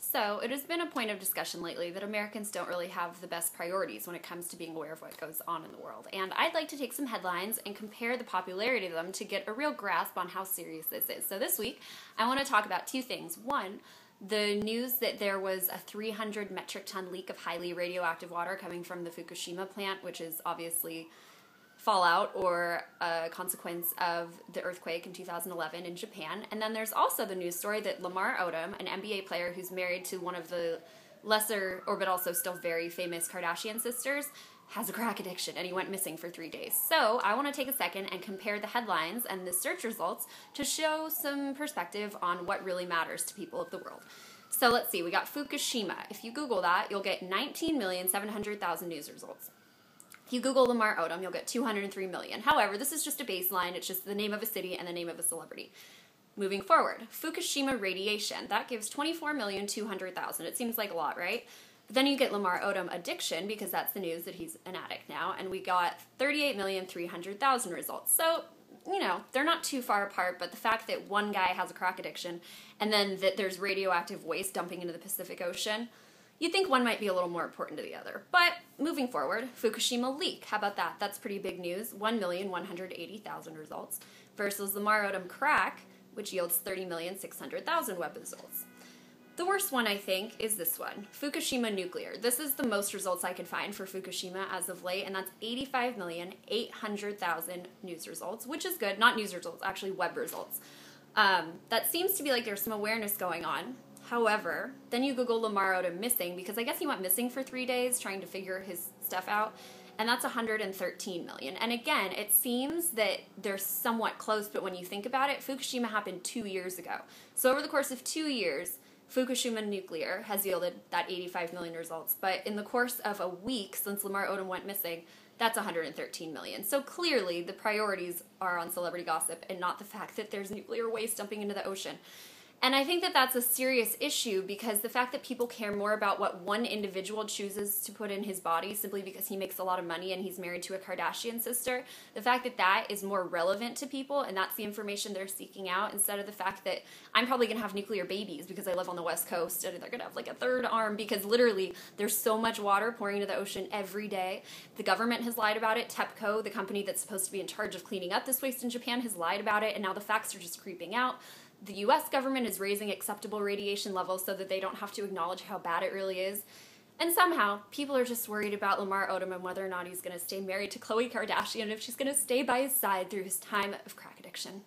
So, it has been a point of discussion lately that Americans don't really have the best priorities when it comes to being aware of what goes on in the world. And I'd like to take some headlines and compare the popularity of them to get a real grasp on how serious this is. So this week, I want to talk about two things. One, the news that there was a 300 metric ton leak of highly radioactive water coming from the Fukushima plant, which is obviously fallout or a consequence of the earthquake in 2011 in Japan. And then there's also the news story that Lamar Odom, an NBA player who's married to one of the lesser, or but also still very famous Kardashian sisters, has a crack addiction and he went missing for 3 days. So I want to take a second and compare the headlines and the search results to show some perspective on what really matters to people of the world. So let's see, we got Fukushima. If you Google that, you'll get 19,700,000 news results. If you Google Lamar Odom, you'll get 203 million. However, this is just a baseline. It's just the name of a city and the name of a celebrity. Moving forward, Fukushima radiation. That gives 24,200,000. It seems like a lot, right? But then you get Lamar Odom addiction, because that's the news that he's an addict now, and we got 38,300,000 results. So, you know, they're not too far apart, but the fact that one guy has a crack addiction and then that there's radioactive waste dumping into the Pacific Ocean, you'd think one might be a little more important to the other. But moving forward, Fukushima leak. How about that? That's pretty big news. 1,180,000 results versus Lamar Odomcrack, which yields 30,600,000 web results. The worst one, I think, is this one, Fukushima nuclear. This is the most results I could find for Fukushima as of late, and that's 85,800,000 news results, which is good. Not news results, actually web results. That seems to be like there's some awareness going on. However, then you Google Lamar Odom missing, because I guess he went missing for 3 days trying to figure his stuff out, and that's 113 million. And again, it seems that they're somewhat close, but when you think about it, Fukushima happened 2 years ago. So over the course of 2 years, Fukushima nuclear has yielded that 85 million results, but in the course of a week since Lamar Odom went missing, that's 113 million. So clearly the priorities are on celebrity gossip and not the fact that there's nuclear waste dumping into the ocean. And I think that that's a serious issue, because the fact that people care more about what one individual chooses to put in his body simply because he makes a lot of money and he's married to a Kardashian sister, the fact that that is more relevant to people and that's the information they're seeking out, instead of the fact that I'm probably going to have nuclear babies because I live on the West Coast and they're going to have like a third arm, because literally there's so much water pouring into the ocean every day. The government has lied about it. TEPCO, the company that's supposed to be in charge of cleaning up this waste in Japan, has lied about it, and now the facts are just creeping out. The US government is raising acceptable radiation levels so that they don't have to acknowledge how bad it really is. And somehow, people are just worried about Lamar Odom and whether or not he's going to stay married to Khloe Kardashian, and if she's going to stay by his side through his time of crack addiction.